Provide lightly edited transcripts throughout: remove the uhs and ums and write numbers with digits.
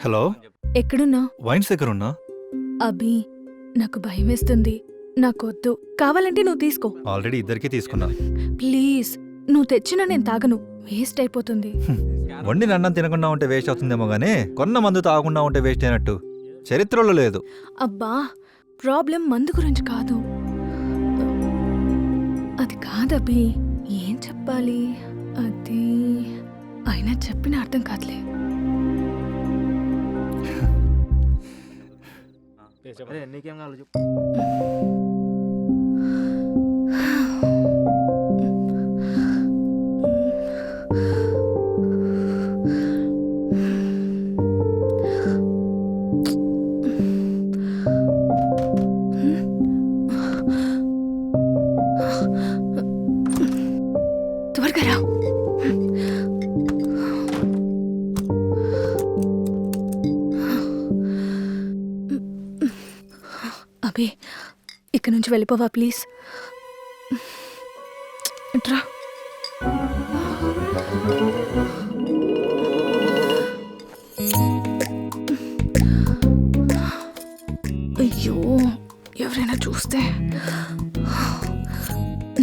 Hello, ఎక్కడున్నావు? Wines దగ్గర ఉన్నా. అభి, నాకు భయం వేస్తుంది. నాకొద్దు. కావాలంటే నువ్వు తీసుకో. ఆల్రెడీ ఇద్దరికి తీసుకున్నా. ప్లీజ్, నువ్వు తెచ్చినా నేను తాగను. వేస్ట్ అయిపోతుంది. వండిన అన్నం తినకుండా ఉంటే వేస్ట్ అవుతుందేమో గానీ కొన్న మందు తాగకుండా ఉంటే వేస్ట్ అయినట్టు చరిత్రలో లేదు. అబ్బా, ప్రాబ్లం మందు గురించి కాదు. అది కాదభి. ఏం చెప్పాలి? అది అయినా చెప్పిన అర్థం కాదులే. నీకేం కావాలి చెప్పు. త్వరగా రా. అభి, ఇక్కడి నుంచి వెళ్ళిపోవా ప్లీజ్? ఇట్రా. అయ్యో, ఎవరైనా చూస్తే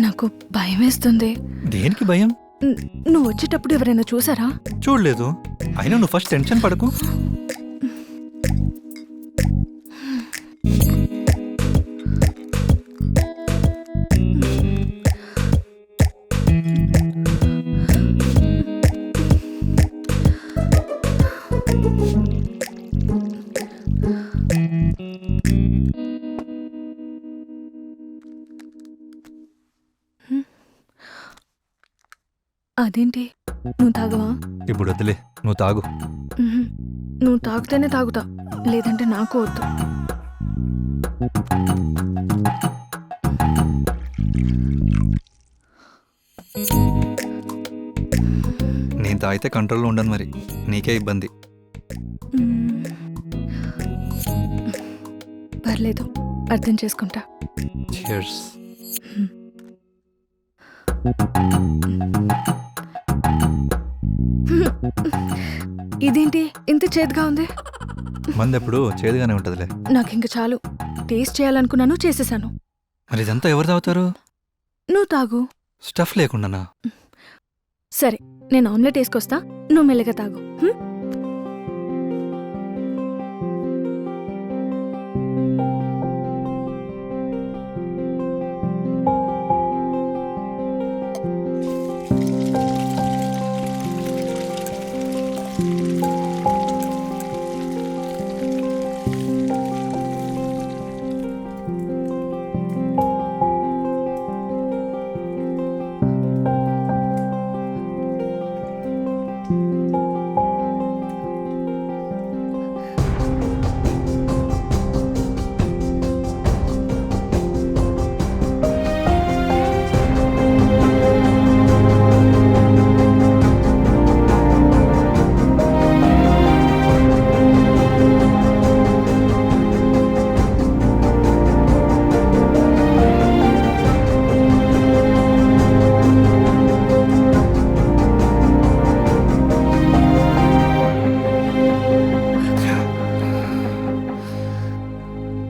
నాకు భయం వేస్తుంది. దేనికి భయం? నువ్వు వచ్చేటప్పుడు ఎవరైనా చూసారా? చూడలేదు. అయినా నువ్వు ఫస్ట్ టెన్షన్ పడకు. అదేంటి, నువ్వు తాగవా? ఇప్పుడు వద్దులే, నువ్వు తాగు. నువ్వు తాగితేనే తాగుతా, లేదంటే నాకు వద్దు. నేను తాగితే కంట్రోల్లో ఉండను, మరి నీకే ఇబ్బంది. పర్లేదు, అర్థం చేసుకుంటా. Cheers. ఇదేంటి ఇంత చేదుగా ఉంది? మందెప్పుడు చేదుగానే ఉంటదిలే. నాకు ఇంక చాలు. టేస్ట్ చేయాలనుకున్నాను, చేసేసాను. మరి ఇదంతా ఎవరు తాగుతారు? నువ్వు తాగు. స్టఫ్ లేకుండానా? సరే, నేను ఆమ్లెట్ వేసుకొస్తా, నువ్వు మెల్లగా తాగు.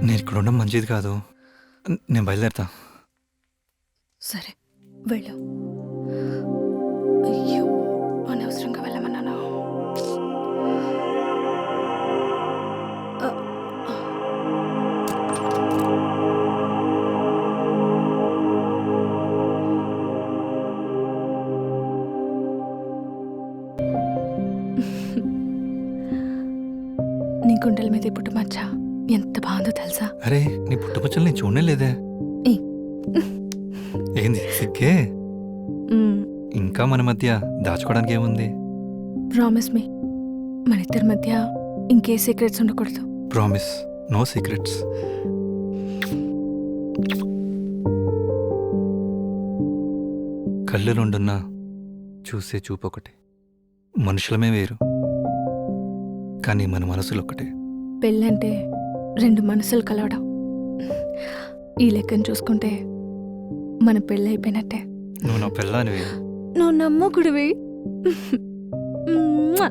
నేను ఇక్కడ ఉండడం మంచిది కాదు. నేను బయలుదేరుతా. సరే, వెళ్ళు. అయ్యో, అనవసరంగా వెళ్ళమన్నాను. నీ గుండెల మీద పుట్టుమచ్చ ఎంత బాగుందో తెలుసా? అరే, నీ పుట్టుపచ్చలు నేను చూడనే లేదే. ఏంది సిగ్గే? ఇంకా మన మధ్య దాచుకోవడానికి ఏముంది? ప్రామిస్ మీ, మన ఇద్దరి మధ్య ఇంకే సీక్రెట్స్ ఉండకూడదు. Promise, no secrets. కళ్ళు రెండున్నా చూసే చూపు ఒకటి. మనుషులమే వేరు, కానీ మన మనసులు ఒకటే. పెళ్ళంటే రెండు మనసులు కలవడం. ఈ లెక్కను చూసుకుంటే మన పెళ్ళి అయిపోయినట్టే. నువ్వు నా పెళ్ళానివి. నువ్వు నమ్మకుడివి. మ్మ్.